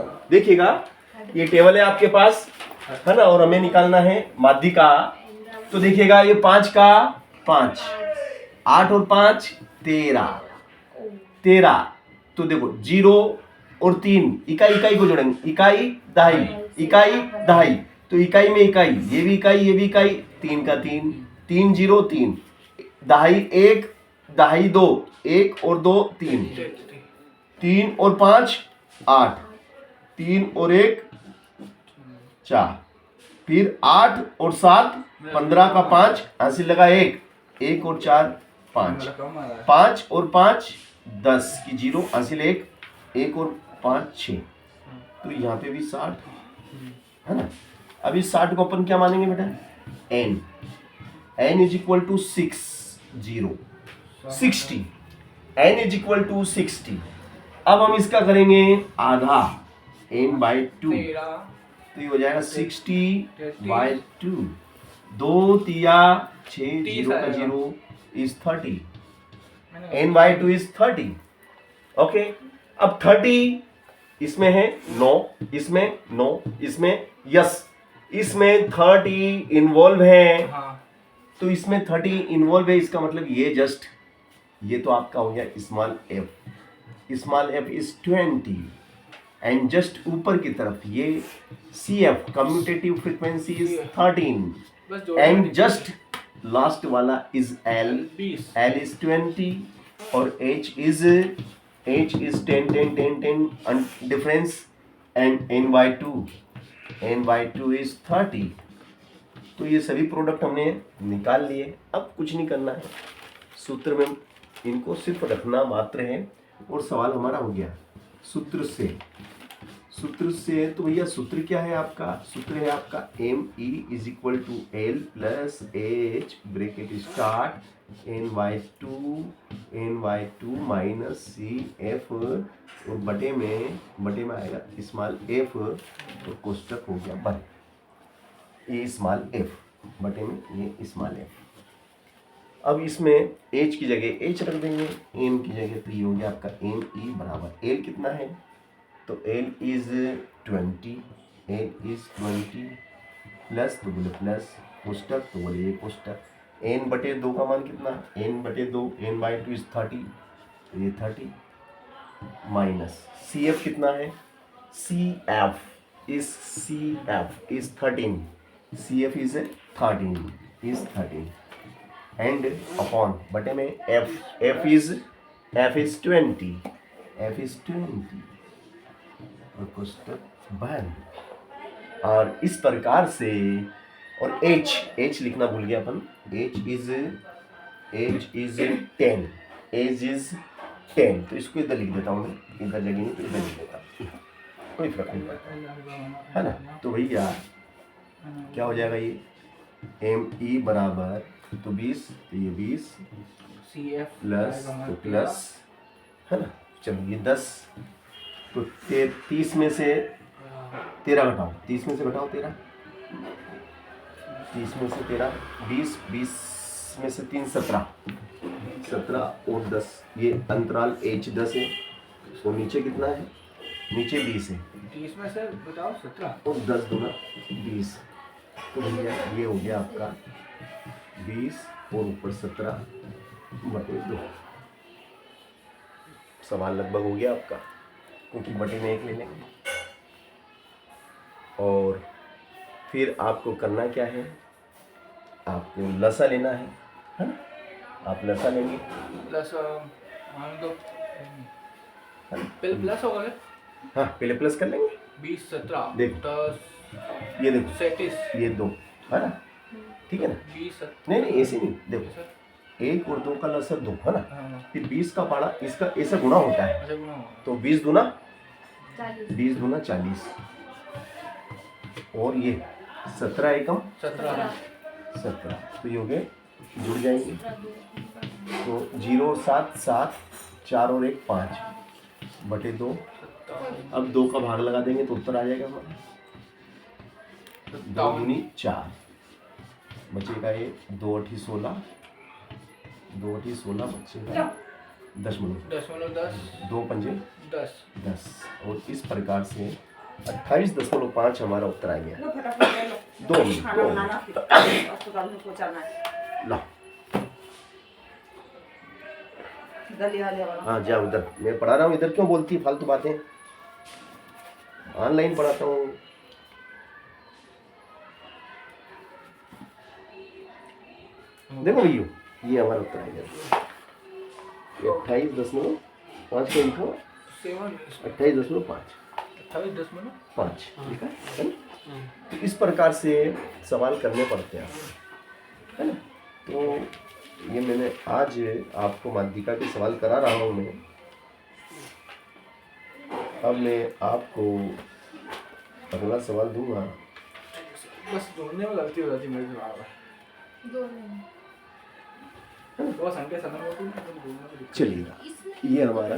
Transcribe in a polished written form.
देता हूँ। देखिएगा ये टेबल है आपके पास, है ना, और हमें निकालना है माध्य का। तो देखिएगा ये 5 का 5, 8 और 5 13, 13। तो देखो 0 और 3 इकाई इकाई को जोड़ेंगे, इकाई दहाई, इकाई दहाई, तो इकाई में इकाई, ये भी इकाई ये भी इकाई, 3 का 3, 3 0 3, दहाई 1, दहाई 2, 1 और 2 3, 3 और 5 8, 3 और 1 4, फिर 8 और 7 15 का 5, हासिल लगा 1, 1 और 4 5, 5 और 5 10 की 0, हासिल 1, 1 और 5 6। तो यहाँ पे भी 60 है ना। अब इस 60 को अपन क्या मानेंगे बेटा, n is equal to 60, n is equal to 60। अब हम इसका करेंगे आधा, n/2, तो ये हो जाएगा 60/2, 2 तिया 6, 0 का 0 इज 30, n/2 इज 30। ओके, अब 30 इसमें है 9, इसमें 9, इसमें यस, इसमें 30 इन्वॉल्व है। तो इसमें 30 इन्वॉल्व है, इसका मतलब ये जस्ट, ये तो आपका हो गया small f is 20, and just ऊपर की तरफ ये CF commutative frequency is 13, and just last वाला इज L इज 20 और H is 10 10 10 10 difference, and n/2 is 30। तो ये सभी प्रोडक्ट हमने निकाल लिए। अब कुछ नहीं करना है, सूत्र में इनको सिर्फ रखना मात्र है और सवाल हमारा हो गया। सूत्र से तो भैया सूत्र क्या है आपका, सूत्र है आपका ME is equal to L plus H bracket start n/2 minus CF और बटे में आएगा स्मॉल f और कोष्टक हो गया बंद, ये स्मॉल f बटे में ये स्मॉल f। अब इसमें h की जगह h रख देंगे, m की जगह, तो ये हो गया आपका ME बराबर L कितना है, तो L इज 20, प्लस, तो बोले प्लस, कोष्टक तो बोले ये कोष्टक, n/2 का मान कितना, n/2 n/2 इज 30, तो ये 30 माइनस CF कितना है, CF is 13, CF is 13 and upon बटे में F इज 20 और कोष्टक बंद। और इस प्रकार से, और H लिखना भूल गया अपन, H इज 10, तो इसको इधर लिख देता हूँ मैं, इधर जगह नहीं तो इधर लिख देता हूँ, कोई फर्क नहीं पड़ता, है ना। तो भैया क्या हो जाएगा, ये ME बराबर, तो 20, तो ये 20 CF प्लस, तो प्लस, है ना। चलो ये 10, तो 30 में से 13 घटाओ, 30 में से घटाओ 13, 30 में से 13, 20 में से 3 17 और 10, ये अंतराल H 10 है, तो नीचे कितना है, नीचे 20 है, 30 में से बताओ 17 और 10 दूना 20, तो भैया ये हो गया आपका 20 और ऊपर 17 बटे 2। सवाल लगभग हो गया आपका, क्योंकि बटे में 1 ले लेंगे। और फिर आपको करना क्या है, आपको लसा लेना है ना, आप लसा लेंगे, प्लस मान दो, पहले प्लस होगा क्या, हाँ पहले प्लस कर लेंगे, 20 17 देखो 10 ये देखो 37, ये 2 है ना, ठीक है ना, 20 नहीं ऐसे नहीं, देखो 1 और 2 का लसर 2 है ना, हाँ, फिर 20 का पाड़ा इसका ऐसा गुना होता है, अच्छा गुना होगा, तो 20 दूना 40 और ये 17 एकम 17 17, तो ये हो गए, जुड़ जाएंगे, तो 0 7 7, 4 और 1 5 बटे 2। अब 2 का भाग लगा देंगे तो उत्तर आ जाएगा हमारा, 2 दूनी 4, बचेगा ये 2 8 16, 2 8 16 बचेगा 10 10 2 पंजे 10 10। और इस प्रकार से 28.5 हमारा उत्तर आ गया। लो फटाफट ले लो, 2 मिनट खाना बनाना फिर अस्पताल में पहुंचाना है। ला। दलिया ले वाला। हाँ जा उधर, मैं पढ़ा रहा हूँ, इधर क्यों बोलती है फालतू बातें, ऑनलाइन पढ़ाता हूँ। देखो भैया, ये हमारा उत्तर आ गया। 28.5 को लिखो, 28.5 28.5 लिखा है ना? तो इस प्रकार से सवाल करने पड़ते हैं, है ना। तो ये मैंने आज आपको माध्यिका के सवाल करा रहा हूँ मैं। अब मैं आपको अगला सवाल दूंगा। बस जोड़ने में गलती हो जाती है मेरे से बार बार। तो संख्या समय में कोई जोड़ना भी दिक्कत चलिएगा, ये हमारा